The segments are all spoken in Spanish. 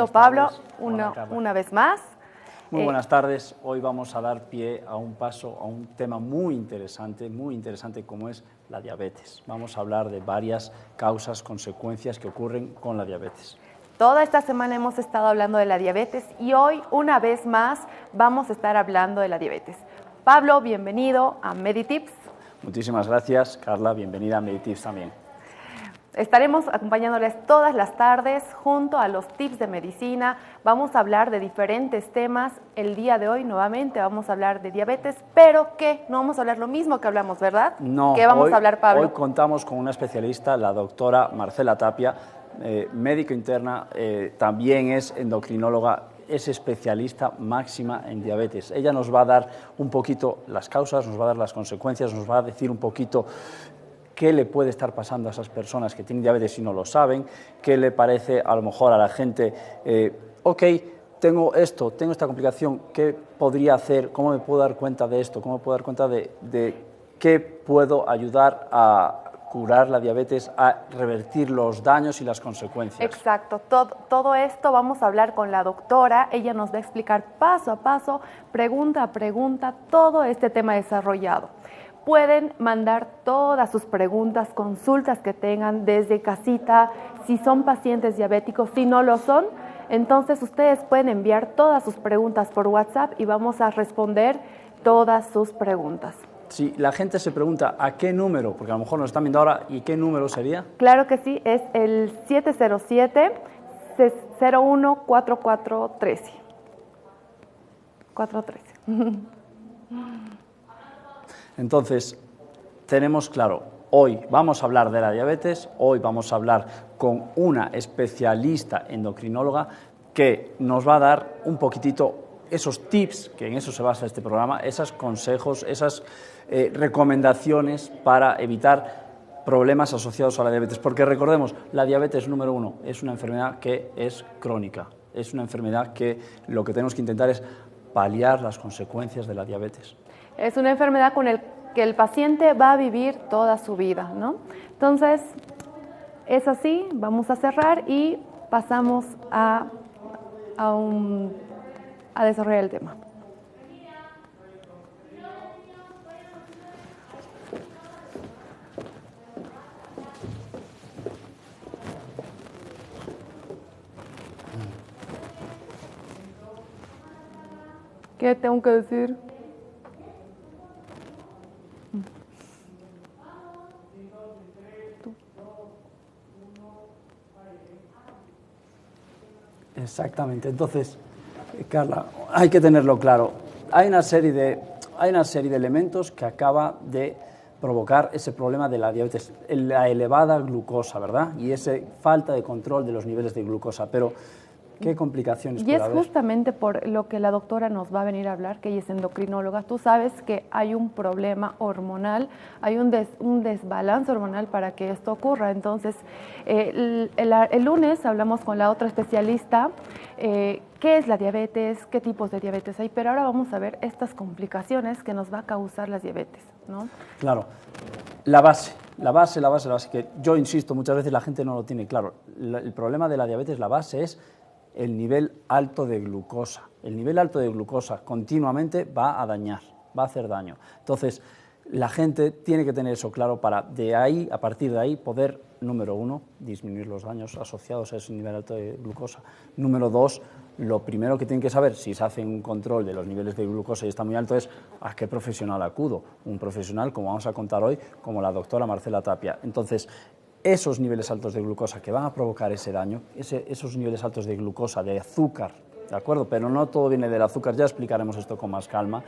Pablo, una vez más. Muy buenas tardes. Hoy vamos a dar pie a un tema muy interesante como es la diabetes. Vamos a hablar de varias causas, consecuencias que ocurren con la diabetes. Toda esta semana hemos estado hablando de la diabetes y hoy, una vez más, vamos a estar hablando de la diabetes. Pablo, bienvenido a Meditips. Muchísimas gracias, Carla. Bienvenida a Meditips también. Estaremos acompañándoles todas las tardes junto a los tips de medicina. Vamos a hablar de diferentes temas. El día de hoy nuevamente vamos a hablar de diabetes, pero ¿qué? No vamos a hablar lo mismo que hablamos, ¿verdad? No. ¿Qué vamos a hablar, Pablo? Hoy contamos con una especialista, la doctora Marcela Tapia, médico interna, también es endocrinóloga, es especialista máxima en diabetes. Ella nos va a dar un poquito las causas, nos va a dar las consecuencias, nos va a decir un poquito qué le puede estar pasando a esas personas que tienen diabetes y no lo saben, qué le parece a lo mejor a la gente, ok, tengo esta complicación, ¿qué podría hacer? ¿Cómo me puedo dar cuenta de esto? ¿Cómo me puedo dar cuenta de qué puedo ayudar a curar la diabetes, a revertir los daños y las consecuencias? Exacto, todo esto vamos a hablar con la doctora. Ella nos va a explicar paso a paso, pregunta a pregunta, todo este tema desarrollado. Pueden mandar todas sus preguntas, consultas que tengan desde casita, si son pacientes diabéticos, si no lo son, entonces ustedes pueden enviar todas sus preguntas por WhatsApp y vamos a responder todas sus preguntas. Si la gente se pregunta a qué número, porque a lo mejor nos están viendo ahora, ¿y qué número sería? Claro que sí, es el 707-014413. 413. Entonces, tenemos claro, hoy vamos a hablar de la diabetes, hoy vamos a hablar con una especialista endocrinóloga que nos va a dar un poquitito esos tips, que en eso se basa este programa, esos consejos, esas recomendaciones para evitar problemas asociados a la diabetes. Porque recordemos, la diabetes número 1 es una enfermedad que es crónica, es una enfermedad que lo que tenemos que intentar es paliar las consecuencias de la diabetes. Es una enfermedad con la que el paciente va a vivir toda su vida, ¿no? Entonces, es así, vamos a cerrar y pasamos a desarrollar el tema. ¿Qué tengo que decir? Exactamente. Entonces, Carla, hay que tenerlo claro. Hay una serie de elementos que acaba de provocar ese problema de la diabetes, la elevada glucosa, ¿verdad? Y esa falta de control de los niveles de glucosa. Pero, ¿qué complicaciones puede haber? Y es justamente por lo que la doctora nos va a venir a hablar, que ella es endocrinóloga. Tú sabes que hay un problema hormonal, hay un desbalance hormonal para que esto ocurra. Entonces, el lunes hablamos con la otra especialista, qué es la diabetes, qué tipos de diabetes hay, pero ahora vamos a ver estas complicaciones que nos va a causar la diabetes, ¿no? Claro, la base, que yo insisto, muchas veces la gente no lo tiene claro. El problema de la diabetes, la base es el nivel alto de glucosa. El nivel alto de glucosa continuamente va a dañar, va a hacer daño. Entonces, la gente tiene que tener eso claro para a partir de ahí, poder, número 1, disminuir los daños asociados a ese nivel alto de glucosa. Número 2, lo primero que tienen que saber, si se hace un control de los niveles de glucosa y está muy alto, es a qué profesional acudo. Un profesional, como vamos a contar hoy, como la doctora Marcela Tapia. Entonces, esos niveles altos de glucosa que van a provocar ese daño, esos niveles altos de glucosa, de azúcar, ¿de acuerdo? Pero no todo viene del azúcar, ya explicaremos esto con más calma.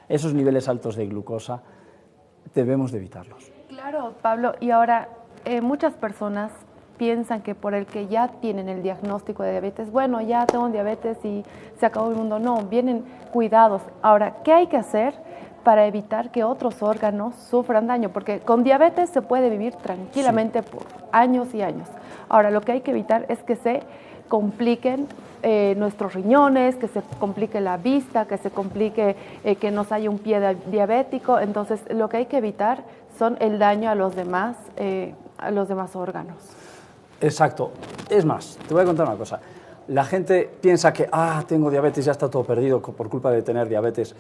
Esos niveles altos de glucosa debemos de evitarlos. Claro, Pablo, y ahora muchas personas piensan que por el que ya tienen el diagnóstico de diabetes, bueno, ya tengo diabetes y se acabó el mundo. No, vienen cuidados. Ahora, ¿qué hay que hacer para evitar que otros órganos sufran daño? Porque con diabetes se puede vivir tranquilamente por años y años. Ahora, lo que hay que evitar es que se compliquen nuestros riñones, que se complique la vista, que se complique que nos haya un pie diabético. Entonces, lo que hay que evitar son el daño a los demás órganos. Exacto. Es más, te voy a contar una cosa. La gente piensa que, tengo diabetes, ya está todo perdido por culpa de tener diabetes.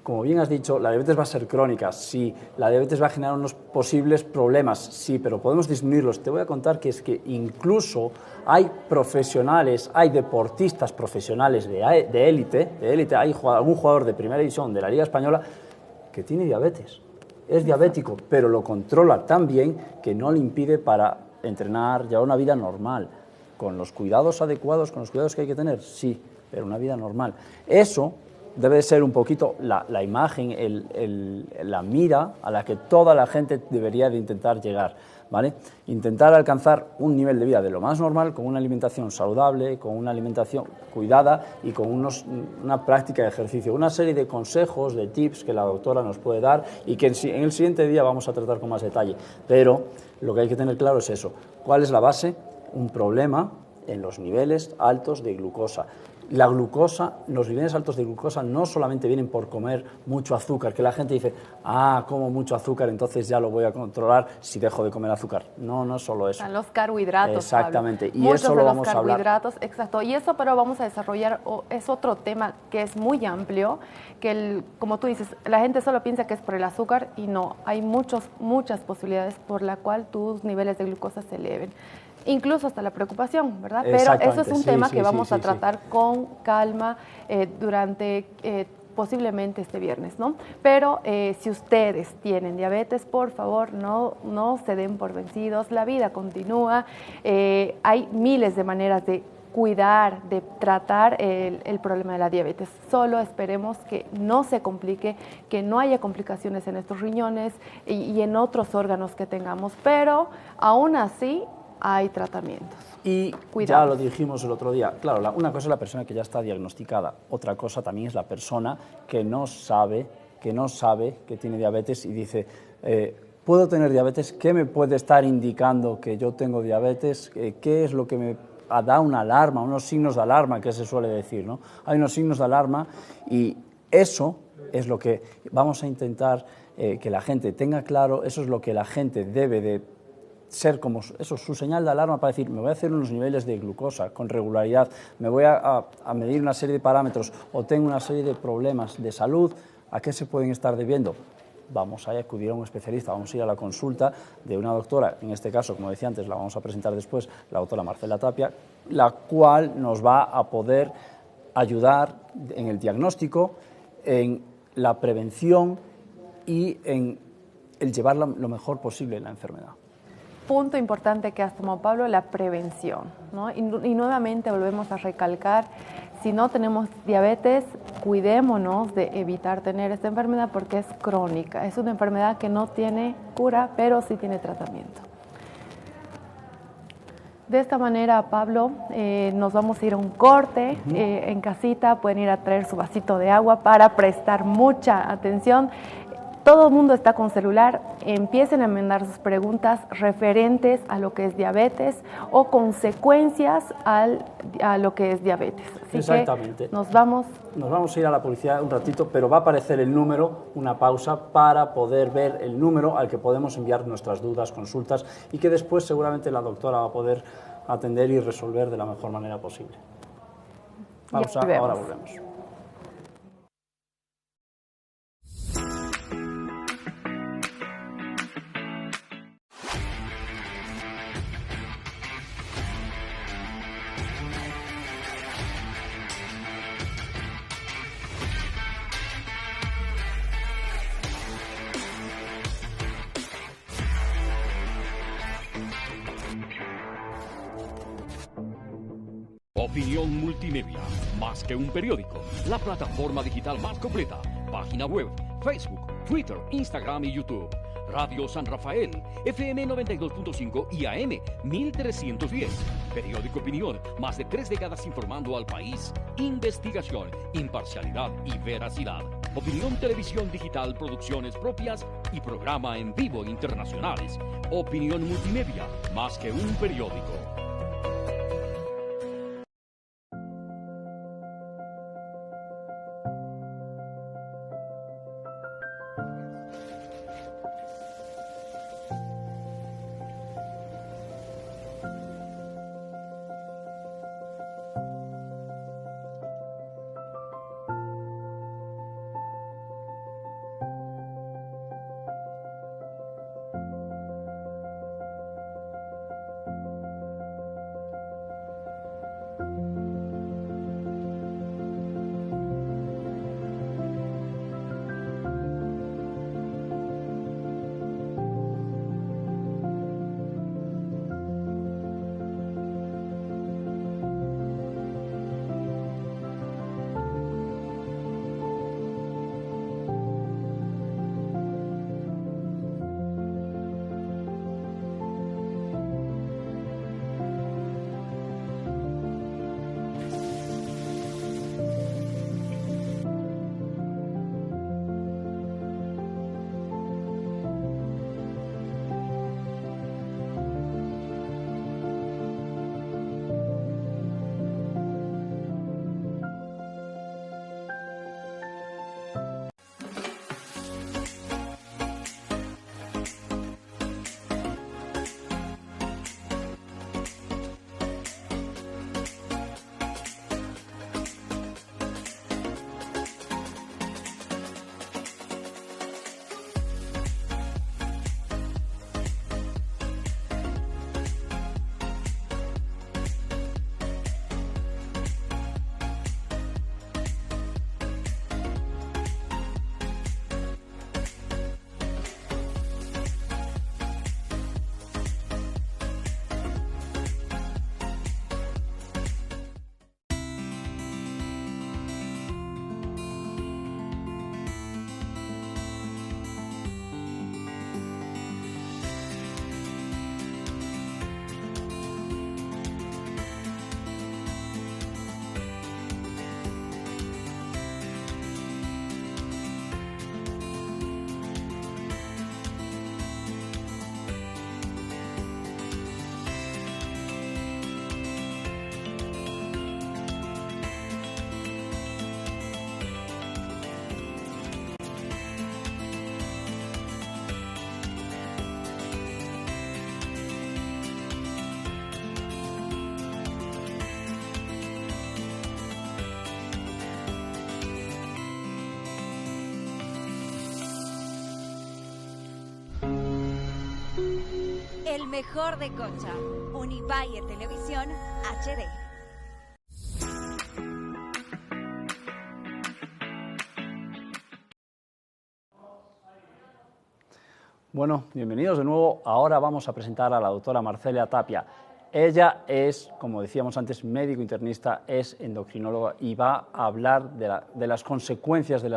Como bien has dicho, la diabetes va a ser crónica, sí, la diabetes va a generar unos posibles problemas, sí, pero podemos disminuirlos. Te voy a contar que es que incluso hay profesionales, hay deportistas profesionales de élite, hay algún jugador de primera división de la Liga Española que tiene diabetes, es diabético, pero lo controla tan bien que no le impide para entrenar, llevar una vida normal, con los cuidados adecuados, con los cuidados que hay que tener, sí, pero una vida normal. Eso debe ser un poquito la imagen, la mira a la que toda la gente debería de intentar llegar, ¿vale? Intentar alcanzar un nivel de vida de lo más normal, con una alimentación saludable, con una alimentación cuidada y con una práctica de ejercicio. Una serie de consejos, de tips que la doctora nos puede dar y que en el siguiente día vamos a tratar con más detalle. Pero lo que hay que tener claro es eso. ¿Cuál es la base? Un problema en los niveles altos de glucosa. La glucosa, los niveles altos de glucosa no solamente vienen por comer mucho azúcar, que la gente dice, como mucho azúcar, entonces ya lo voy a controlar si dejo de comer azúcar. No, no es solo eso. Están los carbohidratos. Exactamente, Pablo. Y eso lo vamos a hablar. Exacto, y eso pero vamos a desarrollar, es otro tema que es muy amplio, que como tú dices, la gente solo piensa que es por el azúcar y no, hay muchas posibilidades por la cual tus niveles de glucosa se eleven. Incluso hasta la preocupación, ¿verdad? Pero eso es un tema que vamos a tratar con calma durante posiblemente este viernes, ¿no? Pero si ustedes tienen diabetes, por favor, no se den por vencidos, la vida continúa, hay miles de maneras de cuidar, de tratar el problema de la diabetes. Solo esperemos que no se complique, que no haya complicaciones en nuestros riñones y en otros órganos que tengamos, pero aún así hay tratamientos. Y cuidados. Ya lo dijimos el otro día, claro, una cosa es la persona que ya está diagnosticada, otra cosa también es la persona que no sabe que tiene diabetes y dice, ¿puedo tener diabetes? ¿Qué me puede estar indicando que yo tengo diabetes? ¿Qué es lo que me da una alarma, unos signos de alarma que se suele decir, ¿no? Hay unos signos de alarma y eso es lo que vamos a intentar que la gente tenga claro, eso es lo que la gente debe de ser como eso, su señal de alarma para decir, me voy a hacer unos niveles de glucosa con regularidad, me voy a medir una serie de parámetros o tengo una serie de problemas de salud, ¿a qué se pueden estar debiendo? Vamos a acudir a un especialista, vamos a ir a la consulta de una doctora, en este caso, como decía antes, la vamos a presentar después, la doctora Marcela Tapia, la cual nos va a poder ayudar en el diagnóstico, en la prevención y en el llevar lo mejor posible la enfermedad. Punto importante que has tomado, Pablo, la prevención, ¿no? Y nuevamente volvemos a recalcar, si no tenemos diabetes, cuidémonos de evitar tener esta enfermedad porque es crónica, es una enfermedad que no tiene cura, pero sí tiene tratamiento. De esta manera, Pablo, nos vamos a ir a un corte. En casita pueden ir a traer su vasito de agua para prestar mucha atención. Todo el mundo está con celular, empiecen a mandar sus preguntas referentes a lo que es diabetes o consecuencias a lo que es diabetes. Así exactamente. Que nos vamos a ir a la publicidad un ratito, pero va a aparecer el número, una pausa, para poder ver el número al que podemos enviar nuestras dudas, consultas y que después seguramente la doctora va a poder atender y resolver de la mejor manera posible. Pausa, ahora volvemos. Opinión Multimedia, más que un periódico, la plataforma digital más completa, página web, Facebook, Twitter, Instagram y YouTube. Radio San Rafael, FM 92.5 y AM 1310. Periódico Opinión, más de 3 décadas informando al país. Investigación, imparcialidad y veracidad. Opinión Televisión Digital, producciones propias y programa en vivo internacionales. Opinión Multimedia, más que un periódico. el mejor de Concha. Univalle Televisión HD. Bueno, bienvenidos de nuevo. Ahora vamos a presentar a la doctora Marcelia Tapia. Ella es, como decíamos antes, médico internista, es endocrinóloga y va a hablar de las consecuencias de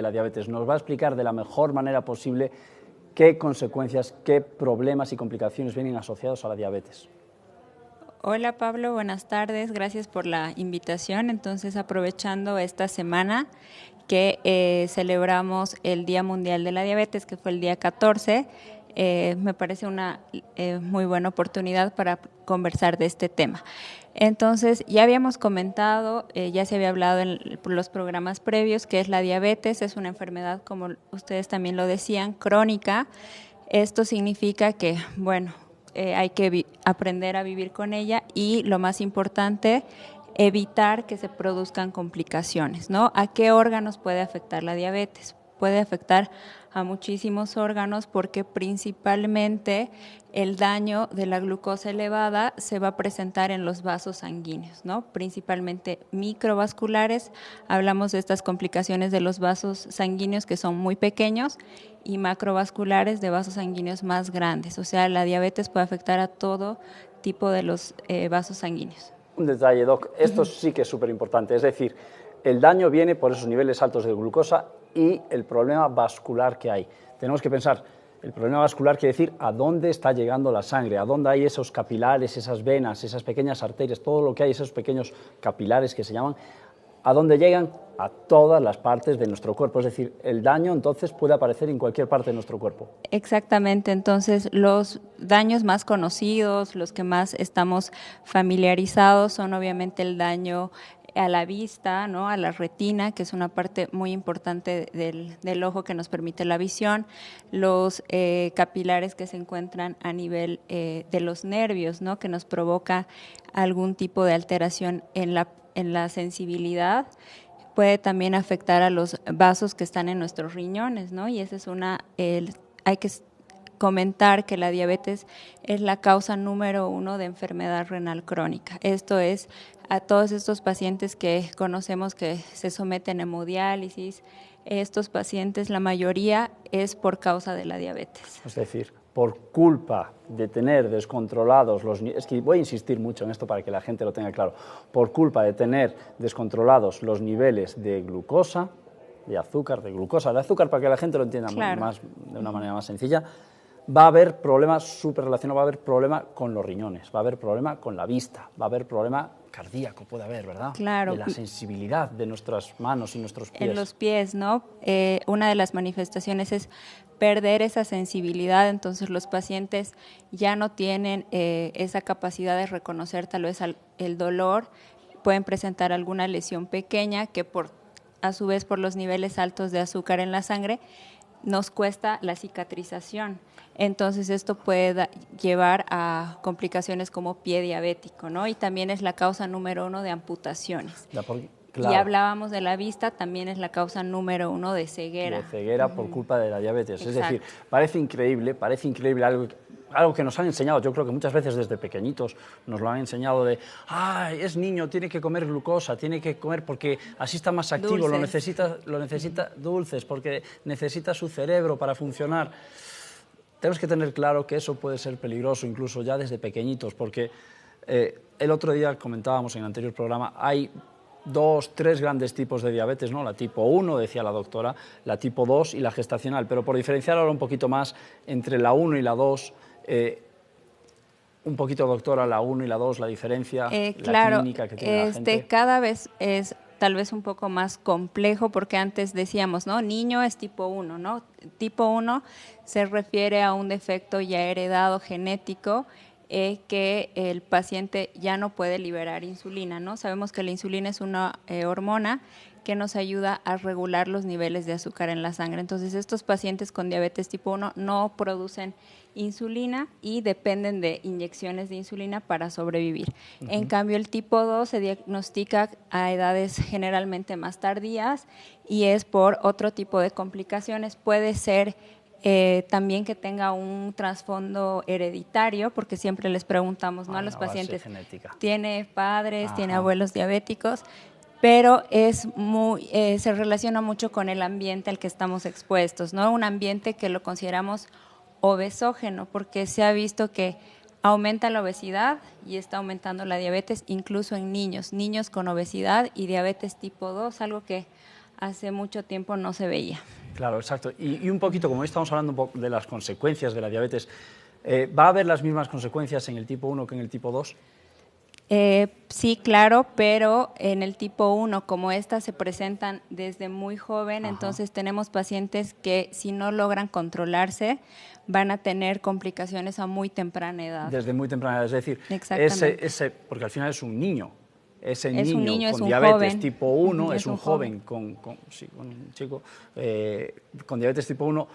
la diabetes. Nos va a explicar de la mejor manera posible qué consecuencias, qué problemas y complicaciones vienen asociados a la diabetes. Hola Pablo, buenas tardes, gracias por la invitación. Entonces, aprovechando esta semana que celebramos el Día Mundial de la Diabetes, que fue el día 14, me parece una muy buena oportunidad para conversar de este tema. Entonces, ya habíamos comentado, ya se había hablado en los programas previos, que es la diabetes, es una enfermedad, como ustedes también lo decían, crónica. Esto significa que, bueno, hay que aprender a vivir con ella y, lo más importante, evitar que se produzcan complicaciones, ¿no? ¿A qué órganos puede afectar la diabetes? Puede afectar a muchísimos órganos porque principalmente el daño de la glucosa elevada se va a presentar en los vasos sanguíneos, ¿no? Principalmente microvasculares. Hablamos de estas complicaciones de los vasos sanguíneos que son muy pequeños y macrovasculares de vasos sanguíneos más grandes. O sea, la diabetes puede afectar a todo tipo de los vasos sanguíneos. Un detalle, Doc, esto sí que es súper importante, es decir, el daño viene por esos niveles altos de glucosa y el problema vascular que hay. Tenemos que pensar, el problema vascular quiere decir a dónde está llegando la sangre, a dónde hay esos capilares, esas venas, esas pequeñas arterias, todo lo que hay, esos pequeños capilares que se llaman, a dónde llegan a todas las partes de nuestro cuerpo. Es decir, el daño entonces puede aparecer en cualquier parte de nuestro cuerpo. Exactamente, entonces los daños más conocidos, los que más estamos familiarizados son obviamente el daño a la vista, ¿no? A la retina, que es una parte muy importante del ojo que nos permite la visión, los capilares que se encuentran a nivel de los nervios, ¿no? Que nos provoca algún tipo de alteración en la sensibilidad. Puede también afectar a los vasos que están en nuestros riñones, ¿no? Y esa es hay que comentar que la diabetes es la causa número 1 de enfermedad renal crónica. Esto es, a todos estos pacientes que conocemos que se someten a hemodiálisis, estos pacientes, la mayoría es por causa de la diabetes. Es decir, por culpa de tener descontrolados es que voy a insistir mucho en esto para que la gente lo tenga claro, por culpa de tener descontrolados los niveles de glucosa, de azúcar para que la gente lo entienda de una manera más sencilla, va a haber problemas súper relacionados, va a haber problema con los riñones, va a haber problema con la vista, va a haber problema cardíaco, puede haber, ¿verdad? Claro. De la sensibilidad de nuestras manos y nuestros pies. En los pies, ¿no? Una de las manifestaciones es perder esa sensibilidad, entonces los pacientes ya no tienen esa capacidad de reconocer tal vez el dolor, pueden presentar alguna lesión pequeña que a su vez por los niveles altos de azúcar en la sangre nos cuesta la cicatrización. Entonces esto puede llevar a complicaciones como pie diabético, ¿no? Y también es la causa número 1 de amputaciones. Claro. Y hablábamos de la vista, también es la causa número 1 de ceguera. De ceguera por culpa de la diabetes. Exacto. Es decir, parece increíble algo que nos han enseñado, yo creo que muchas veces desde pequeñitos nos lo han enseñado de, es niño, tiene que comer glucosa, tiene que comer porque así está más activo, lo necesita dulces, porque necesita su cerebro para funcionar. Tenemos que tener claro que eso puede ser peligroso incluso ya desde pequeñitos, porque el otro día comentábamos en el anterior programa, hay 3 grandes tipos de diabetes, ¿no? La tipo 1, decía la doctora, la tipo 2 y la gestacional, pero por diferenciar ahora un poquito más entre la 1 y la 2, un poquito, doctora, la 1 y la 2, la diferencia, la clínica que tiene la gente. Cada vez es tal vez un poco más complejo porque antes decíamos, ¿no? Niño es tipo 1, ¿no? Tipo 1 se refiere a un defecto ya heredado genético que el paciente ya no puede liberar insulina, ¿no? Sabemos que la insulina es una hormona que nos ayuda a regular los niveles de azúcar en la sangre. Entonces, estos pacientes con diabetes tipo 1 no producen insulina y dependen de inyecciones de insulina para sobrevivir. En cambio, el tipo 2 se diagnostica a edades generalmente más tardías y es por otro tipo de complicaciones. Puede ser también que tenga un trasfondo hereditario, porque siempre les preguntamos, ¿no?, a los pacientes, genética. ¿tiene padres, Ajá. tiene abuelos diabéticos? Pero se relaciona mucho con el ambiente al que estamos expuestos, ¿no? Un ambiente que lo consideramos obesógeno, porque se ha visto que aumenta la obesidad y está aumentando la diabetes, incluso en niños con obesidad y diabetes tipo 2, algo que hace mucho tiempo no se veía. Claro, exacto. Y un poquito, como hoy estamos hablando un poco de las consecuencias de la diabetes, ¿va a haber las mismas consecuencias en el tipo 1 que en el tipo 2? Sí, claro, pero en el tipo 1, como estas se presentan desde muy joven, Ajá. entonces tenemos pacientes que si no logran controlarse van a tener complicaciones a muy temprana edad. Desde muy temprana edad, es decir, porque al final es un niño. Ese niño con diabetes joven. tipo 1 es un joven un chico con diabetes tipo 1,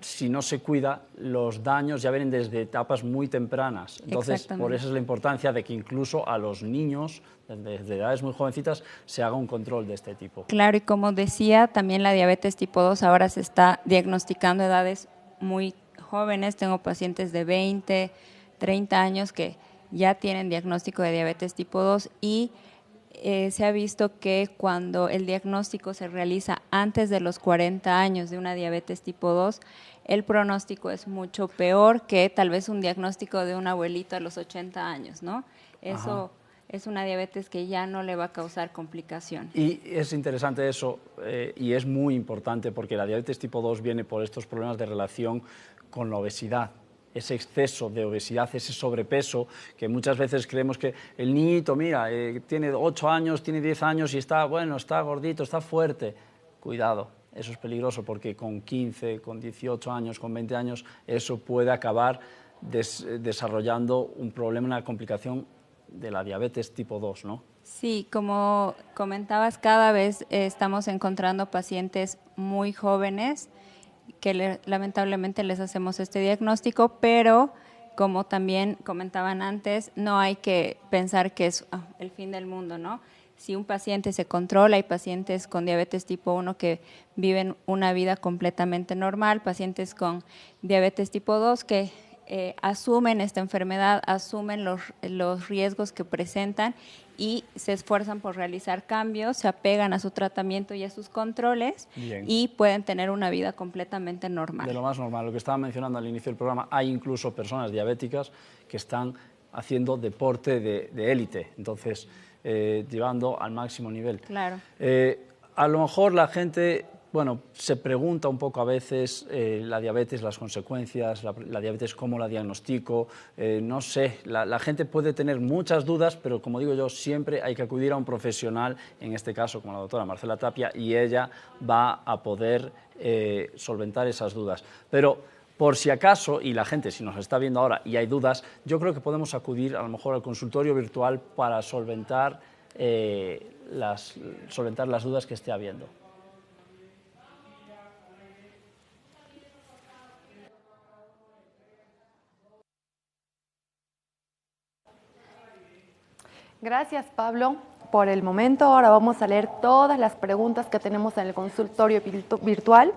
si no se cuida, los daños ya vienen desde etapas muy tempranas. Entonces, por eso es la importancia de que incluso a los niños, desde edades muy jovencitas, se haga un control de este tipo. Claro, y como decía, también la diabetes tipo 2 ahora se está diagnosticando a edades muy jóvenes. Tengo pacientes de 20, 30 años que ya tienen diagnóstico de diabetes tipo 2 y se ha visto que cuando el diagnóstico se realiza antes de los 40 años de una diabetes tipo 2, el pronóstico es mucho peor que tal vez un diagnóstico de un abuelito a los 80 años, ¿no? Eso es una diabetes que ya no le va a causar complicación. Y es interesante eso, y es muy importante porque la diabetes tipo 2 viene por estos problemas de relación con la obesidad. Ese exceso de obesidad, ese sobrepeso, que muchas veces creemos que el niñito, mira, tiene 8 años, tiene 10 años y está gordito, está fuerte. Cuidado, eso es peligroso porque con 15, con 18 años, con 20 años, eso puede acabar desarrollando un problema, una complicación de la diabetes tipo 2, ¿no? Sí, como comentabas, cada vez estamos encontrando pacientes muy jóvenes que lamentablemente les hacemos este diagnóstico, pero como también comentaban antes, no hay que pensar que es el fin del mundo, ¿no? Si un paciente se controla, hay pacientes con diabetes tipo 1 que viven una vida completamente normal, pacientes con diabetes tipo 2 que asumen esta enfermedad, asumen los riesgos que presentan y se esfuerzan por realizar cambios, se apegan a su tratamiento y a sus controles. Bien. Y pueden tener una vida completamente normal. De lo más normal, lo que estaba mencionando al inicio del programa, hay incluso personas diabéticas que están haciendo deporte de élite, entonces llevando al máximo nivel. Claro. A lo mejor la gente se pregunta un poco a veces la diabetes, las consecuencias, la diabetes, cómo la diagnostico, no sé, la gente puede tener muchas dudas, pero como digo yo, siempre hay que acudir a un profesional, en este caso como la doctora Marcela Tapia, y ella va a poder solventar esas dudas. Pero por si acaso, y la gente si nos está viendo ahora y hay dudas, yo creo que podemos acudir a lo mejor al consultorio virtual para solventar las dudas que esté habiendo. Gracias, Pablo, por el momento. Ahora vamos a leer todas las preguntas que tenemos en el consultorio virtual.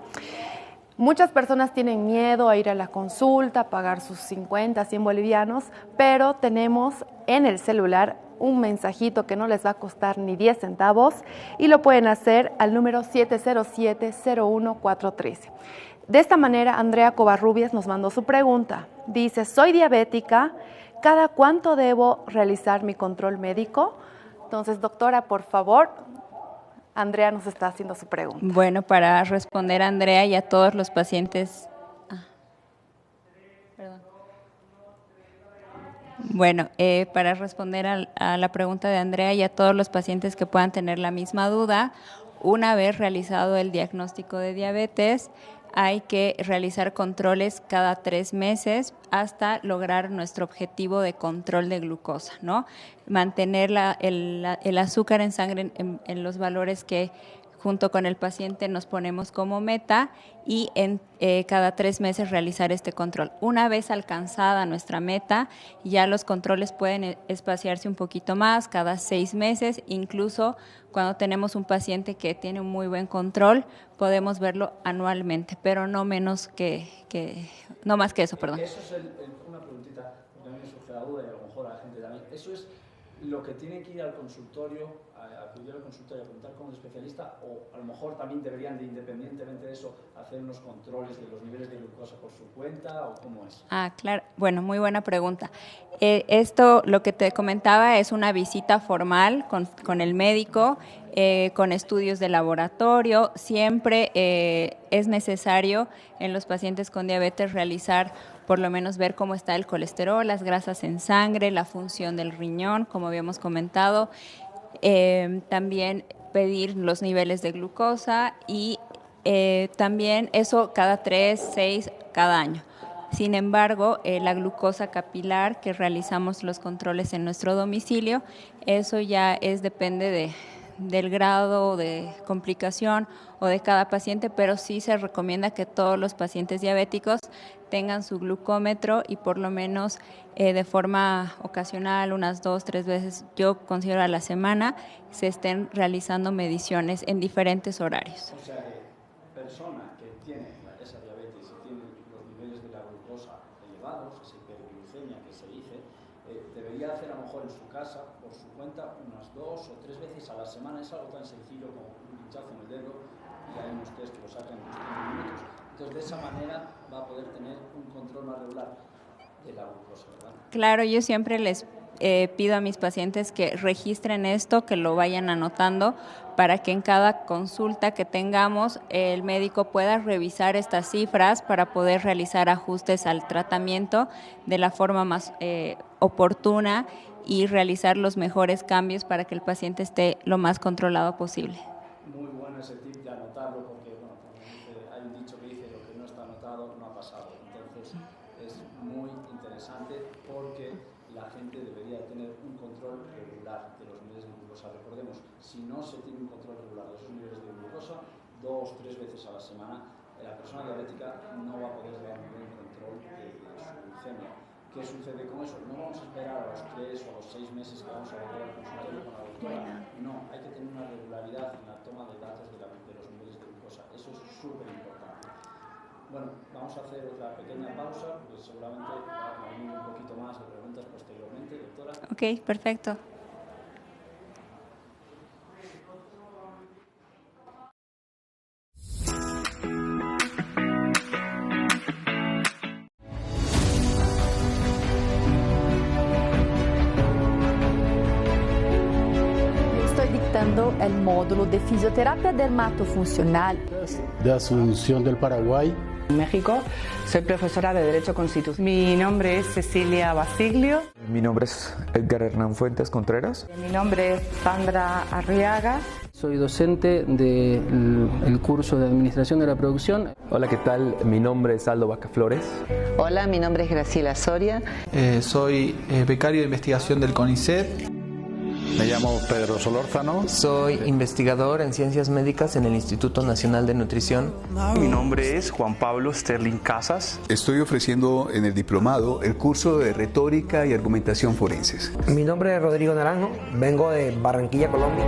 Muchas personas tienen miedo a ir a la consulta, a pagar sus 50, 100 bolivianos, pero tenemos en el celular un mensajito que no les va a costar ni 10 centavos y lo pueden hacer al número 707-01413. De esta manera, Andrea Covarrubias nos mandó su pregunta. Dice, soy diabética, ¿cada cuánto debo realizar mi control médico? Entonces, doctora, por favor, Andrea nos está haciendo su pregunta. Bueno, para responder a Andrea y a todos los pacientes... Bueno, para responder a la pregunta de Andrea y a todos los pacientes que puedan tener la misma duda, una vez realizado el diagnóstico de diabetes, hay que realizar controles cada 3 meses hasta lograr nuestro objetivo de control de glucosa, ¿no? Mantener el azúcar en sangre en los valores que junto con el paciente nos ponemos como meta y cada 3 meses realizar este control. Una vez alcanzada nuestra meta, ya los controles pueden espaciarse un poquito más, cada 6 meses, incluso cuando tenemos un paciente que tiene un muy buen control, podemos verlo anualmente, pero no más que eso, perdón. Eso es una preguntita, porque a mí me surge la duda y a lo mejor a la gente también. Eso es lo que tiene que ir al consultorio, acudir al consultorio a preguntar con un especialista, o a lo mejor también deberían, independientemente de eso, hacer unos controles de los niveles de glucosa por su cuenta, o cómo es. Claro. Bueno, muy buena pregunta. Esto, lo que te comentaba, es una visita formal con el médico, con estudios de laboratorio. Siempre es necesario en los pacientes con diabetes realizar, por lo menos ver cómo está el colesterol, las grasas en sangre, la función del riñón, como habíamos comentado. También pedir los niveles de glucosa y también eso cada 3, 6, cada año. Sin embargo, la glucosa capilar, que realizamos los controles en nuestro domicilio, eso ya depende del grado de complicación o de cada paciente, pero sí se recomienda que todos los pacientes diabéticos tengan su glucómetro y por lo menos de forma ocasional, unas 2, 3 veces, yo considero a la semana, se estén realizando mediciones en diferentes horarios. O sea, que persona que tiene esa diabetes y tiene los niveles de la glucosa elevados, esa hiperglucemia que se dice, debería hacer a lo mejor en su casa, por su cuenta, unas 2 o 3 veces a la semana. Es algo tan sencillo como un pinchazo en el dedo y hay unos test que lo sacan en 15 minutos. Entonces, de esa manera va a poder tener un control más regular de la glucosa, ¿verdad? Claro, yo siempre les pido a mis pacientes que registren esto, que lo vayan anotando, para que en cada consulta que tengamos el médico pueda revisar estas cifras para poder realizar ajustes al tratamiento de la forma más oportuna y realizar los mejores cambios para que el paciente esté lo más controlado posible. Muy bueno ese tip de anotarlo, porque bueno, hay un dicho que dice lo que no está anotado no ha pasado. Entonces es muy interesante porque la gente debería tener un control regular de los niveles de glucosa. Recordemos, si no se tiene un control regular de esos niveles de glucosa, 2 o 3 veces a la semana, la persona diabética no va a poder llevar un buen control de su glucemia. ¿Qué sucede con eso? No vamos a esperar a los 3 o a los 6 meses que vamos a volver al consultorio con la doctora. No, hay que tener una regularidad en la toma de datos de los niveles de glucosa. Eso es súper importante. Bueno, vamos a hacer otra pequeña pausa, porque seguramente va a venir un poquito más de preguntas posteriormente, doctora. Ok, perfecto. El módulo de fisioterapia dermatofuncional de Asunción del Paraguay. En México, soy profesora de Derecho Constitucional. Mi nombre es Cecilia Basiglio. Mi nombre es Edgar Hernán Fuentes Contreras. Mi nombre es Sandra Arriaga. Soy docente del curso de Administración de la Producción. Hola, ¿qué tal? Mi nombre es Aldo Vaca Flores. Hola, mi nombre es Graciela Soria. Soy becario de investigación del CONICET. Me llamo Pedro Solórzano. Soy investigador en Ciencias Médicas en el Instituto Nacional de Nutrición. Mi nombre es Juan Pablo Sterling Casas. Estoy ofreciendo en el diplomado el curso de Retórica y Argumentación Forenses. Mi nombre es Rodrigo Naranjo, vengo de Barranquilla, Colombia.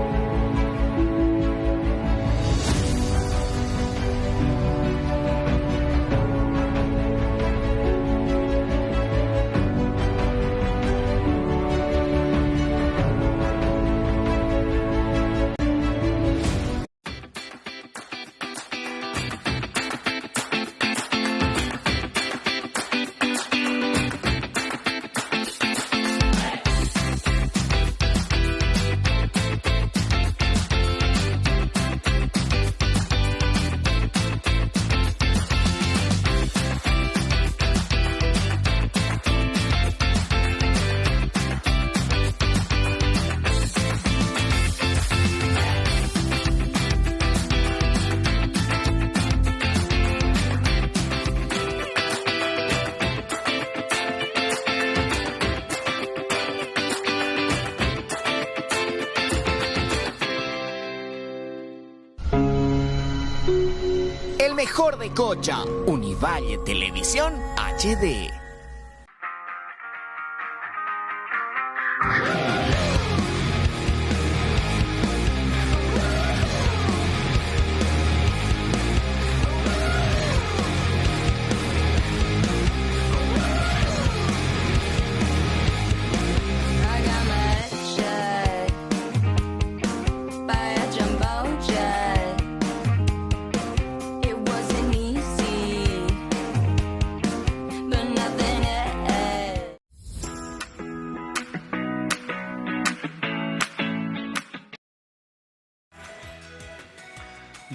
el mejor de Cocha, Univalle Televisión HD.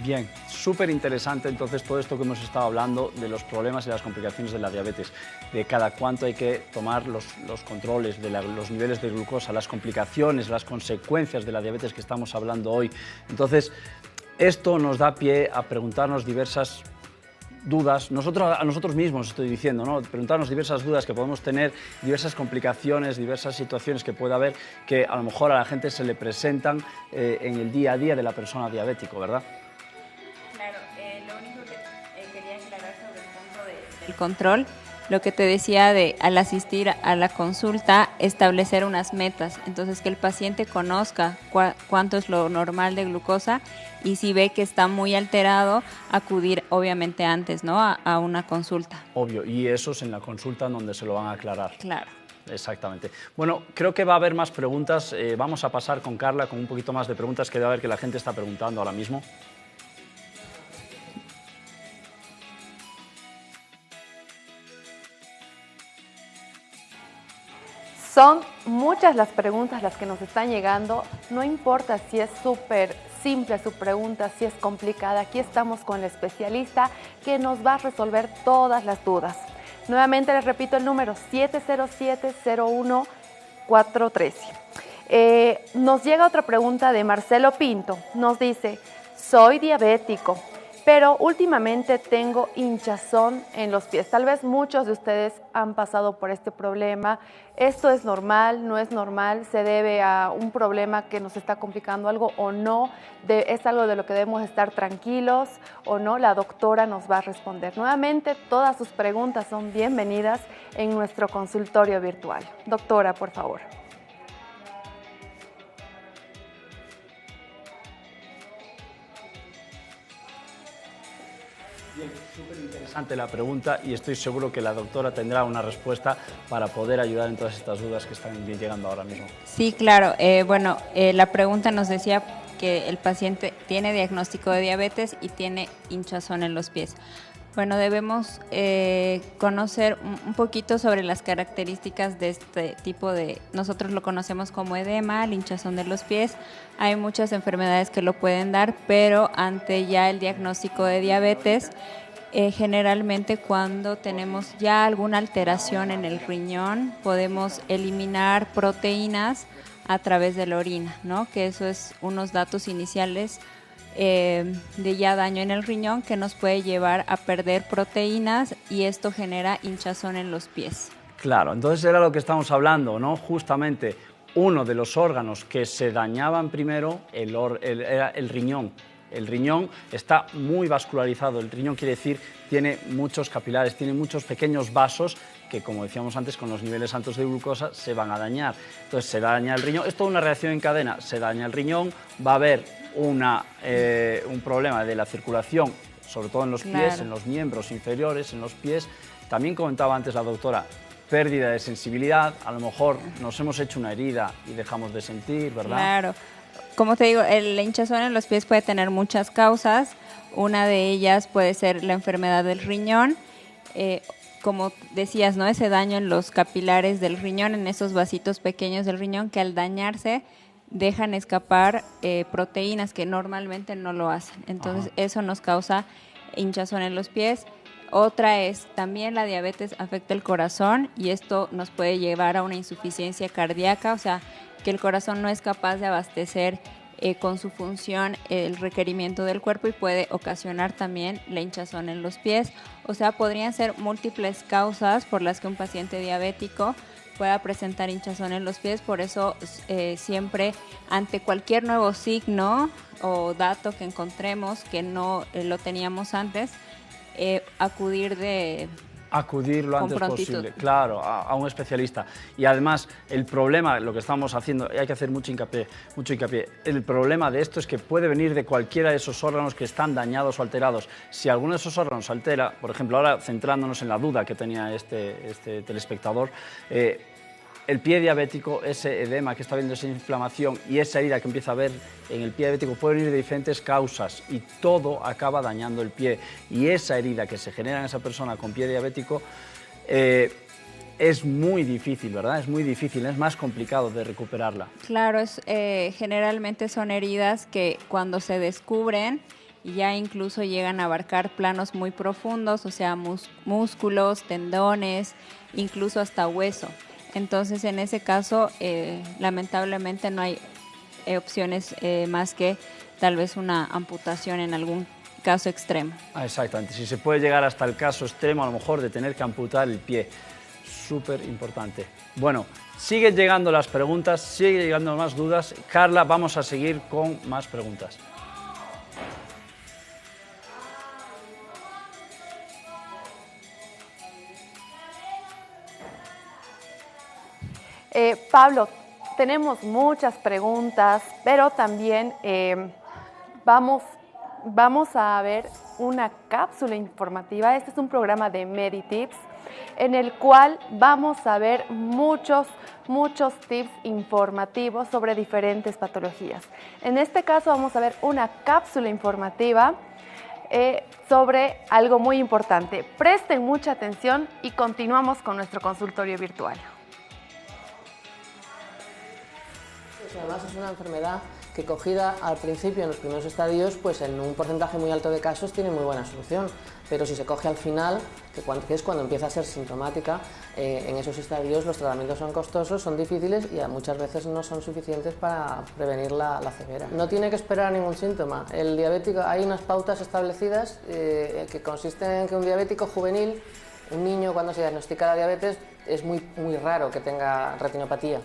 Bien, súper interesante entonces todo esto que hemos estado hablando de los problemas y las complicaciones de la diabetes, de cada cuánto hay que tomar los controles, de los niveles de glucosa, las complicaciones, las consecuencias de la diabetes que estamos hablando hoy. Entonces, esto nos da pie a preguntarnos diversas dudas, a nosotros mismos estoy diciendo, ¿no? Preguntarnos diversas dudas que podemos tener, diversas complicaciones, diversas situaciones que puede haber que a lo mejor a la gente se le presentan en el día a día de la persona diabético, ¿verdad? El control, lo que te decía de al asistir a la consulta, establecer unas metas, entonces que el paciente conozca cuánto es lo normal de glucosa y si ve que está muy alterado, acudir obviamente antes, ¿no? a una consulta. Obvio, y eso es en la consulta donde se lo van a aclarar. Claro. Exactamente. Bueno, creo que va a haber más preguntas, vamos a pasar con Carla con un poquito más de preguntas que debe haber que la gente está preguntando ahora mismo. Son muchas las preguntas las que nos están llegando, no importa si es súper simple su pregunta, si es complicada, aquí estamos con el especialista que nos va a resolver todas las dudas. Nuevamente les repito el número 707-01-413. Nos llega otra pregunta de Marcelo Pinto, nos dice, soy diabético, pero últimamente tengo hinchazón en los pies. Tal vez muchos de ustedes han pasado por este problema. ¿Esto es normal? ¿No es normal? ¿Se debe a un problema que nos está complicando algo o no? ¿Es algo de lo que debemos estar tranquilos o no? La doctora nos va a responder. Nuevamente, todas sus preguntas son bienvenidas en nuestro consultorio virtual. Doctora, por favor. Bien, súper interesante la pregunta y estoy seguro que la doctora tendrá una respuesta para poder ayudar en todas estas dudas que están llegando ahora mismo. Sí, claro. La pregunta nos decía que el paciente tiene diagnóstico de diabetes y tiene hinchazón en los pies. Bueno, debemos conocer un poquito sobre las características de este tipo de, nosotros lo conocemos como edema, el hinchazón de los pies. Hay muchas enfermedades que lo pueden dar, pero ante ya el diagnóstico de diabetes, generalmente cuando tenemos ya alguna alteración en el riñón, podemos eliminar proteínas a través de la orina, ¿no? Que eso es unos datos iniciales de ya daño en el riñón que nos puede llevar a perder proteínas y esto genera hinchazón en los pies. Claro, entonces era lo que estamos hablando, ¿no? Justamente uno de los órganos que se dañaban primero era el riñón. El riñón está muy vascularizado, el riñón quiere decir tiene muchos capilares, tiene muchos pequeños vasos que, como decíamos antes, con los niveles altos de glucosa se van a dañar. Entonces se daña el riñón, es toda una reacción en cadena, se daña el riñón, va a haber un problema de la circulación, sobre todo en los pies, en los miembros inferiores, en los pies. También comentaba antes la doctora, pérdida de sensibilidad, a lo mejor nos hemos hecho una herida y dejamos de sentir, ¿verdad? Claro. Como te digo, el hinchazón en los pies puede tener muchas causas. Una de ellas puede ser la enfermedad del riñón. Como decías, ¿no? Ese daño en los capilares del riñón, en esos vasitos pequeños del riñón que al dañarse dejan escapar proteínas que normalmente no lo hacen. Entonces, eso nos causa hinchazón en los pies. Otra es también la diabetes afecta el corazón y esto nos puede llevar a una insuficiencia cardíaca, o sea, que el corazón no es capaz de abastecer con su función el requerimiento del cuerpo y puede ocasionar también la hinchazón en los pies. O sea, podrían ser múltiples causas por las que un paciente diabético pueda presentar hinchazón en los pies. Por eso siempre ante cualquier nuevo signo o dato que encontremos que no lo teníamos antes, acudir lo con antes prontitud. posible, claro, a un especialista. Y además, el problema, lo que estamos haciendo, hay que hacer mucho hincapié, el problema de esto es que puede venir de cualquiera de esos órganos que están dañados o alterados. Si alguno de esos órganos se altera, por ejemplo, ahora centrándonos en la duda que tenía este telespectador, el pie diabético, ese edema que está viendo, esa inflamación y esa herida que empieza a ver en el pie diabético puede venir de diferentes causas y todo acaba dañando el pie. Y esa herida que se genera en esa persona con pie diabético es muy difícil, ¿verdad? Es muy difícil, es más complicado de recuperarla. Claro, generalmente son heridas que cuando se descubren ya incluso llegan a abarcar planos muy profundos, o sea, músculos, tendones, incluso hasta hueso. Entonces, en ese caso, lamentablemente no hay opciones más que tal vez una amputación en algún caso extremo. Exactamente, si se puede llegar hasta el caso extremo, a lo mejor de tener que amputar el pie. Súper importante. Bueno, siguen llegando las preguntas, siguen llegando más dudas. Carla, vamos a seguir con más preguntas. Pablo, tenemos muchas preguntas, pero también vamos a ver una cápsula informativa. Este es un programa de MediTips en el cual vamos a ver muchos tips informativos sobre diferentes patologías. En este caso vamos a ver una cápsula informativa sobre algo muy importante. Presten mucha atención y continuamos con nuestro consultorio virtual. Además es una enfermedad que cogida al principio, en los primeros estadios, pues en un porcentaje muy alto de casos tiene muy buena solución, pero si se coge al final, que es cuando empieza a ser sintomática, en esos estadios los tratamientos son costosos, son difíciles y muchas veces no son suficientes para prevenir la ceguera. No tiene que esperar a ningún síntoma. El diabético, hay unas pautas establecidas que consisten en que un diabético juvenil, un niño cuando se diagnostica la diabetes, es muy raro que tenga retinopatía.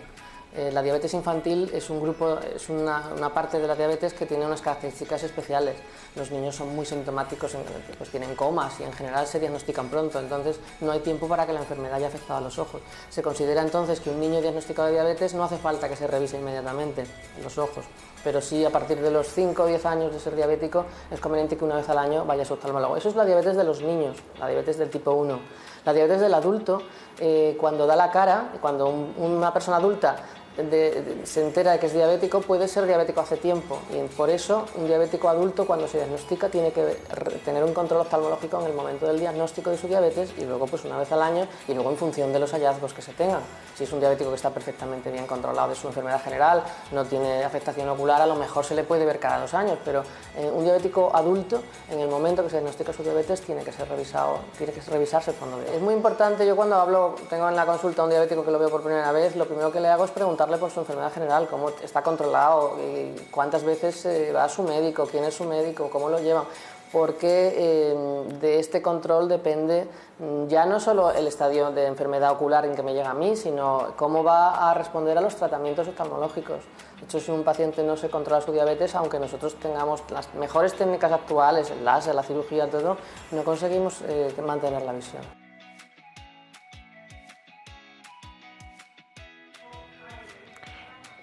La diabetes infantil es una parte de la diabetes que tiene unas características especiales. Los niños son muy sintomáticos, pues tienen comas y en general se diagnostican pronto, entonces no hay tiempo para que la enfermedad haya afectado a los ojos. Se considera entonces que un niño diagnosticado de diabetes no hace falta que se revise inmediatamente los ojos, pero sí a partir de los 5 o 10 años de ser diabético es conveniente que una vez al año vaya a su oftalmólogo. Eso es la diabetes de los niños, la diabetes del tipo 1. La diabetes del adulto, cuando da la cara, cuando una persona adulta se entera de que es diabético, puede ser diabético hace tiempo y por eso un diabético adulto cuando se diagnostica tiene que tener un control oftalmológico en el momento del diagnóstico de su diabetes y luego pues una vez al año y luego en función de los hallazgos que se tengan. Si es un diabético que está perfectamente bien controlado de su enfermedad general, no tiene afectación ocular, a lo mejor se le puede ver cada 2 años, pero un diabético adulto en el momento que se diagnostica su diabetes tiene que ser revisado, tiene que revisarse el fondo. Es muy importante, yo cuando tengo en la consulta a un diabético que lo veo por primera vez, lo primero que le hago es preguntarle por su enfermedad general, cómo está controlado, cuántas veces va a su médico, quién es su médico, cómo lo llevan, porque de este control depende ya no solo el estadio de enfermedad ocular en que me llega a mí, sino cómo va a responder a los tratamientos oftalmológicos. De hecho, si un paciente no se controla su diabetes, aunque nosotros tengamos las mejores técnicas actuales, el láser, la cirugía, todo, no conseguimos mantener la visión.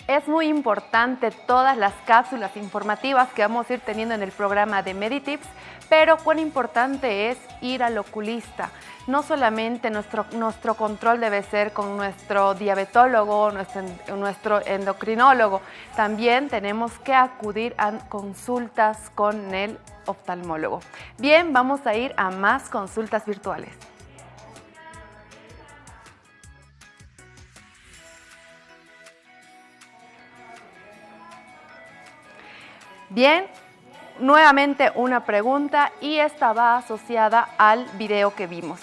Es muy importante todas las cápsulas informativas que vamos a ir teniendo en el programa de MediTips, pero cuán importante es ir al oculista. No solamente nuestro control debe ser con nuestro diabetólogo, nuestro endocrinólogo, también tenemos que acudir a consultas con el oftalmólogo. Bien, vamos a ir a más consultas virtuales. Bien, nuevamente una pregunta y esta va asociada al video que vimos.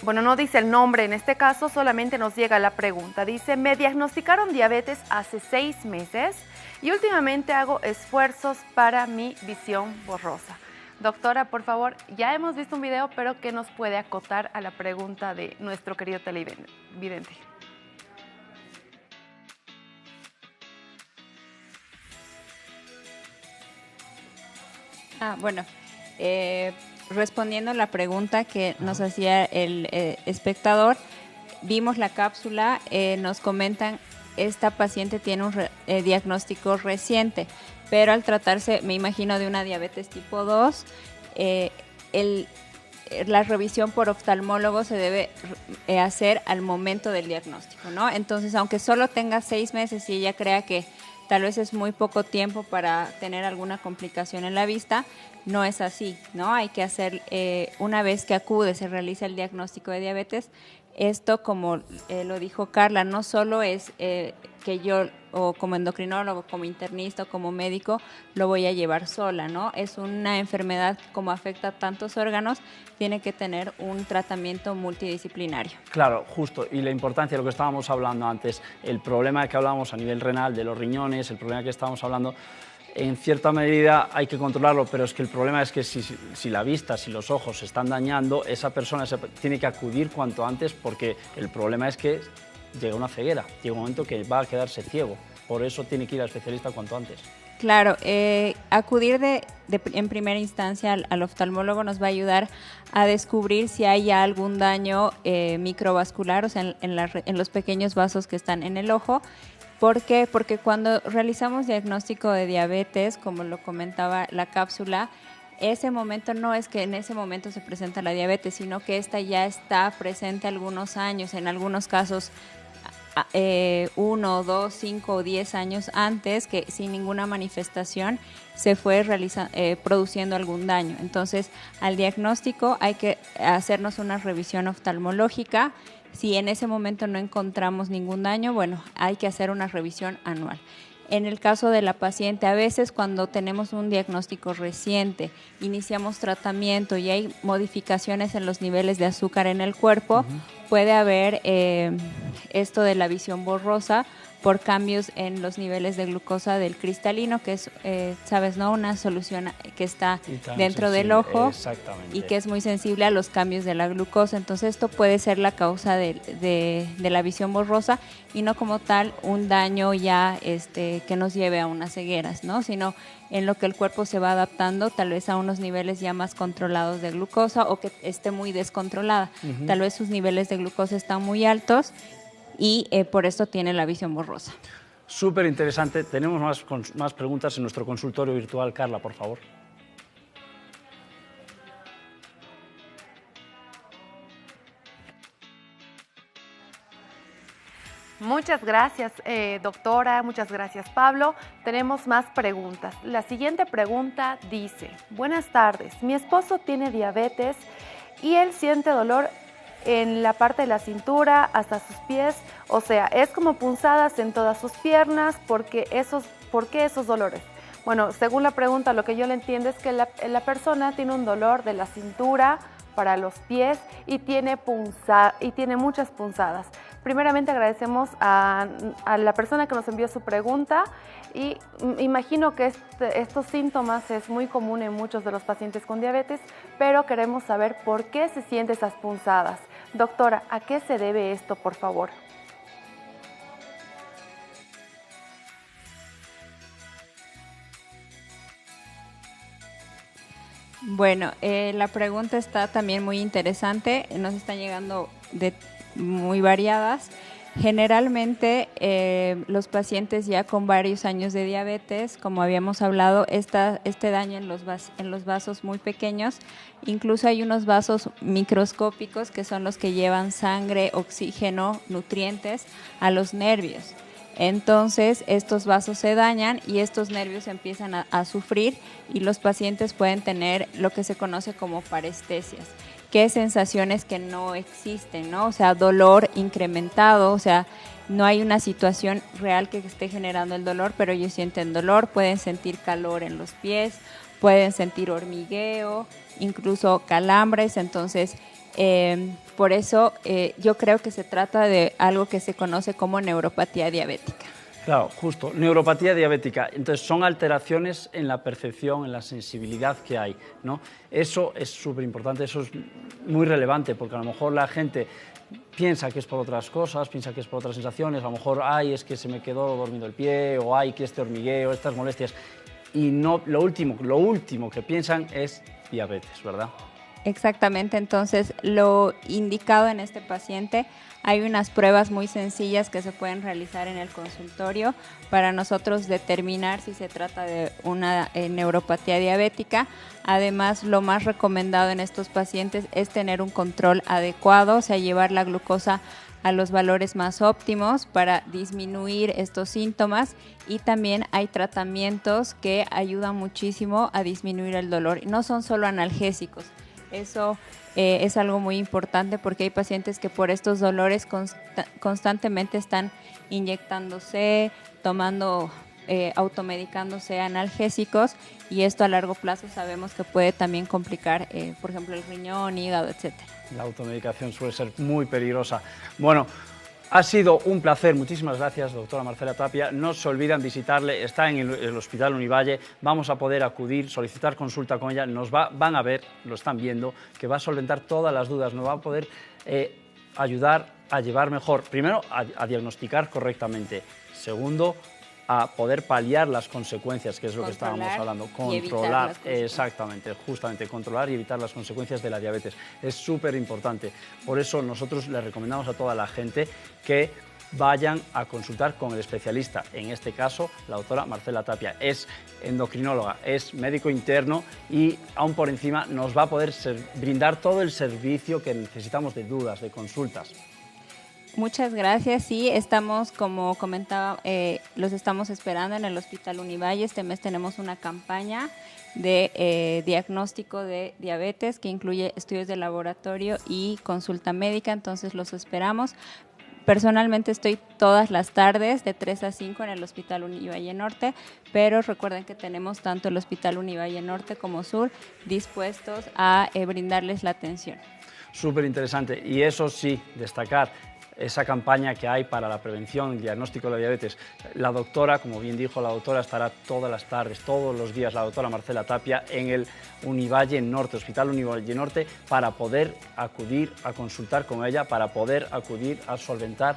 No dice el nombre en este caso, solamente nos llega la pregunta. Dice, me diagnosticaron diabetes hace 6 meses y últimamente hago esfuerzos para mi visión borrosa. Doctora, por favor, ya hemos visto un video, pero ¿qué nos puede acotar a la pregunta de nuestro querido televidente? Bueno, respondiendo a la pregunta que nos hacía el espectador, vimos la cápsula, nos comentan, esta paciente tiene un diagnóstico reciente, pero al tratarse, me imagino, de una diabetes tipo 2, la revisión por oftalmólogo se debe hacer al momento del diagnóstico, ¿no? Entonces, aunque solo tenga 6 meses y ella crea que tal vez es muy poco tiempo para tener alguna complicación en la vista, no es así, ¿no? Hay que hacer, una vez que acude, se realiza el diagnóstico de diabetes. Esto, como lo dijo Carla, no solo es que yo, o como endocrinólogo, como internista, como médico, lo voy a llevar sola, ¿no? Es una enfermedad, como afecta a tantos órganos, tiene que tener un tratamiento multidisciplinario. Claro, justo. Y la importancia de lo que estábamos hablando antes, el problema que hablábamos a nivel renal de los riñones, el problema que estábamos hablando, en cierta medida hay que controlarlo, pero es que el problema es que si la vista, si los ojos se están dañando, esa persona tiene que acudir cuanto antes, porque el problema es que llega una ceguera, llega un momento que va a quedarse ciego. Por eso tiene que ir al especialista cuanto antes. Claro, acudir en primera instancia al oftalmólogo nos va a ayudar a descubrir si hay algún daño microvascular, o sea, en los pequeños vasos que están en el ojo. ¿Por qué? Porque cuando realizamos diagnóstico de diabetes, como lo comentaba la cápsula, ese momento no es que en ese momento se presenta la diabetes, sino que esta ya está presente algunos años, en algunos casos 1, 2, 5 o 10 años antes, que sin ninguna manifestación se fue produciendo algún daño. Entonces, al diagnóstico hay que hacernos una revisión oftalmológica. Si en ese momento no encontramos ningún daño, bueno, hay que hacer una revisión anual. En el caso de la paciente, a veces cuando tenemos un diagnóstico reciente, iniciamos tratamiento y hay modificaciones en los niveles de azúcar en el cuerpo, puede haber esto de la visión borrosa por cambios en los niveles de glucosa del cristalino, que es, sabes, ¿no? Una solución que está dentro del ojo y que es muy sensible a los cambios de la glucosa. Entonces esto puede ser la causa de la visión borrosa y no como tal un daño ya que nos lleve a unas cegueras, ¿no? Sino en lo que el cuerpo se va adaptando tal vez a unos niveles ya más controlados de glucosa o que esté muy descontrolada. Tal vez sus niveles de glucosa están muy altos y por esto tiene la visión borrosa. Súper interesante. Tenemos más preguntas en nuestro consultorio virtual. Carla, por favor. Muchas gracias, doctora. Muchas gracias, Pablo. Tenemos más preguntas. La siguiente pregunta dice: buenas tardes, mi esposo tiene diabetes y él siente dolor en la parte de la cintura hasta sus pies, o sea, es como punzadas en todas sus piernas. ¿Por qué esos dolores? Bueno, según la pregunta, lo que yo le entiendo es que la persona tiene un dolor de la cintura para los pies y tiene muchas punzadas. Primeramente agradecemos a la persona que nos envió su pregunta y imagino que estos síntomas es muy común en muchos de los pacientes con diabetes, pero queremos saber por qué se sienten esas punzadas. Doctora, ¿a qué se debe esto, por favor? Bueno, la pregunta está también muy interesante, nos están llegando muy variadas. Generalmente los pacientes ya con varios años de diabetes, como habíamos hablado, este daño en los vasos muy pequeños, incluso hay unos vasos microscópicos que son los que llevan sangre, oxígeno, nutrientes a los nervios. Entonces estos vasos se dañan y estos nervios empiezan a sufrir y los pacientes pueden tener lo que se conoce como parestesias, que es sensaciones que no existen, ¿no? O sea, dolor incrementado, o sea, no hay una situación real que esté generando el dolor, pero ellos sienten dolor, pueden sentir calor en los pies, pueden sentir hormigueo, incluso calambres. Entonces, por eso yo creo que se trata de algo que se conoce como neuropatía diabética. Claro, justo, neuropatía diabética. Entonces, son alteraciones en la percepción, en la sensibilidad que hay, ¿no? Eso es súper importante, eso es muy relevante, porque a lo mejor la gente piensa que es por otras cosas, piensa que es por otras sensaciones, a lo mejor, ay, es que se me quedó dormido el pie, o ay, que este hormigueo, estas molestias. y no, lo último que piensan es diabetes, ¿verdad? Exactamente, entonces lo indicado en este paciente, hay unas pruebas muy sencillas que se pueden realizar en el consultorio para nosotros determinar si se trata de una neuropatía diabética. Además, lo más recomendado en estos pacientes es tener un control adecuado, o sea, llevar la glucosa a los valores más óptimos para disminuir estos síntomas, y también hay tratamientos que ayudan muchísimo a disminuir el dolor. No son solo analgésicos. Eso es algo muy importante porque hay pacientes que por estos dolores constantemente están inyectándose, tomando, automedicándose analgésicos, y esto a largo plazo sabemos que puede también complicar, por ejemplo, el riñón, hígado, etcétera. La automedicación suele ser muy peligrosa. Bueno, ha sido un placer, muchísimas gracias, doctora Marcela Tapia. No se olviden visitarle, está en el Hospital Univalle, vamos a poder acudir, solicitar consulta con ella, van a ver, lo están viendo, que va a solventar todas las dudas, nos va a poder ayudar a llevar mejor, primero, a diagnosticar correctamente, segundo, a poder paliar las consecuencias, que es lo que estábamos hablando, controlar, exactamente, justamente, controlar y evitar las consecuencias de la diabetes. Es súper importante. Por eso nosotros le recomendamos a toda la gente que vayan a consultar con el especialista, en este caso la doctora Marcela Tapia. Es endocrinóloga, es médico interno y aún por encima nos va a poder brindar todo el servicio que necesitamos de dudas, de consultas. Muchas gracias. Sí, estamos, como comentaba, los estamos esperando en el Hospital Univalle. Este mes tenemos una campaña de diagnóstico de diabetes que incluye estudios de laboratorio y consulta médica, entonces los esperamos. Personalmente estoy todas las tardes de 3 a 5 en el Hospital Univalle Norte, pero recuerden que tenemos tanto el Hospital Univalle Norte como Sur dispuestos a brindarles la atención. Súper interesante, y eso sí, destacar esa campaña que hay para la prevención y diagnóstico de la diabetes. La doctora, como bien dijo la doctora, estará todas las tardes, todos los días, la doctora Marcela Tapia, en el Univalle Norte, Hospital Univalle Norte, para poder acudir a consultar con ella, para poder acudir a solventar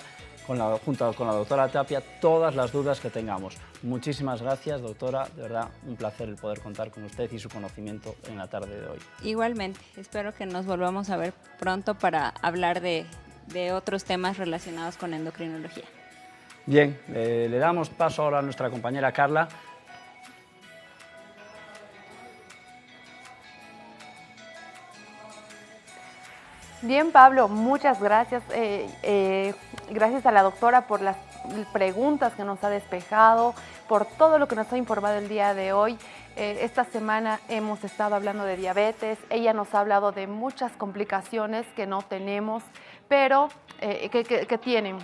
junto con la doctora Tapia todas las dudas que tengamos. Muchísimas gracias, doctora, de verdad un placer el poder contar con usted y su conocimiento en la tarde de hoy. Igualmente, espero que nos volvamos a ver pronto para hablar de otros temas relacionados con endocrinología. Bien, le damos paso ahora a nuestra compañera Carla. Bien, Pablo, muchas gracias. Gracias a la doctora por las preguntas que nos ha despejado, por todo lo que nos ha informado el día de hoy. Esta semana hemos estado hablando de diabetes, ella nos ha hablado de muchas complicaciones que no tenemos, pero que tienen.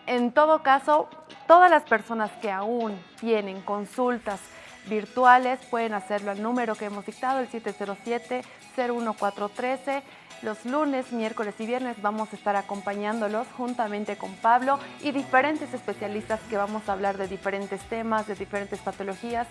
En todo caso, todas las personas que aún tienen consultas virtuales pueden hacerlo al número que hemos dictado, el 707-01413. Los lunes, miércoles y viernes vamos a estar acompañándolos juntamente con Pablo y diferentes especialistas que vamos a hablar de diferentes temas, de diferentes patologías.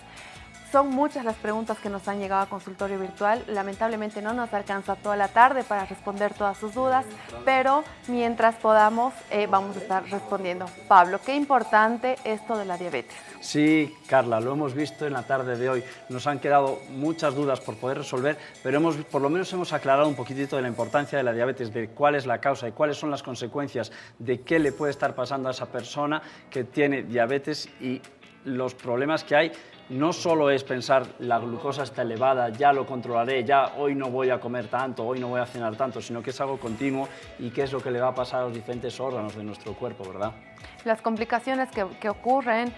Son muchas las preguntas que nos han llegado a consultorio virtual. Lamentablemente no nos alcanza toda la tarde para responder todas sus dudas, pero mientras podamos vamos a estar respondiendo. Pablo, qué importante esto de la diabetes. Sí, Carla, lo hemos visto en la tarde de hoy. Nos han quedado muchas dudas por poder resolver, pero por lo menos hemos aclarado un poquitito de la importancia de la diabetes, de cuál es la causa y cuáles son las consecuencias, de qué le puede estar pasando a esa persona que tiene diabetes y los problemas que hay. No solo es pensar la glucosa está elevada, ya lo controlaré, ya hoy no voy a comer tanto, hoy no voy a cenar tanto, sino que es algo continuo y qué es lo que le va a pasar a los diferentes órganos de nuestro cuerpo, ¿verdad? Las complicaciones que ocurren,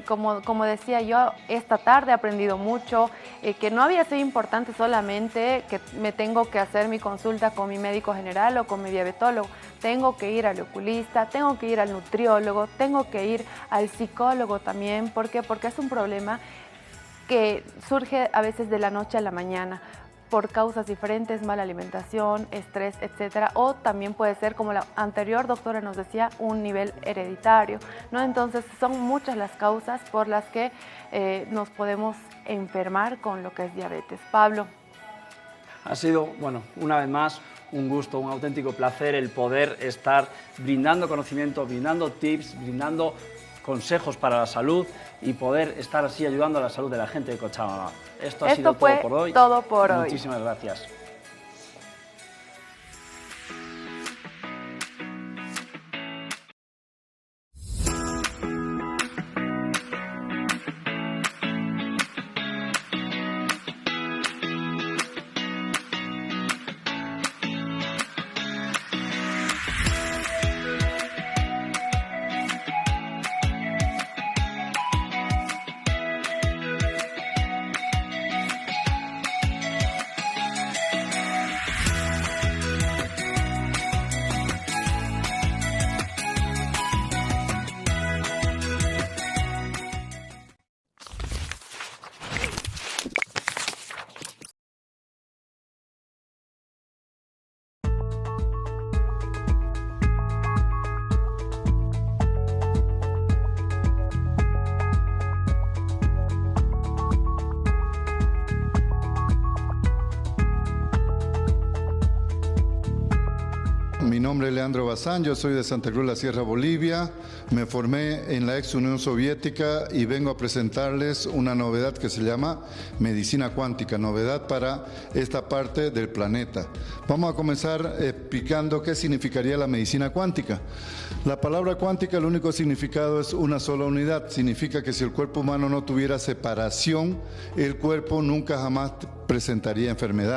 como decía yo, esta tarde he aprendido mucho, que no había sido importante solamente que me tengo que hacer mi consulta con mi médico general o con mi diabetólogo. Tengo que ir al oculista, tengo que ir al nutriólogo, tengo que ir al psicólogo también. ¿Por qué? Porque es un problema que surge a veces de la noche a la mañana por causas diferentes, mala alimentación, estrés, etcétera, o también puede ser, como la anterior doctora nos decía, un nivel hereditario, ¿no? Entonces son muchas las causas por las que nos podemos enfermar con lo que es diabetes. Pablo. Ha sido, bueno, una vez más, un gusto, un auténtico placer el poder estar brindando conocimiento, brindando tips, brindando consejos para la salud y poder estar así ayudando a la salud de la gente de Cochabamba. Esto ha sido todo por hoy. Todo por hoy. Muchísimas gracias. Mi nombre es Leandro Bazán, yo soy de Santa Cruz, la Sierra, Bolivia. Me formé en la ex Unión Soviética y vengo a presentarles una novedad que se llama medicina cuántica, novedad para esta parte del planeta. Vamos a comenzar explicando qué significaría la medicina cuántica. La palabra cuántica, el único significado es una sola unidad. Significa que si el cuerpo humano no tuviera separación, el cuerpo nunca jamás presentaría enfermedad.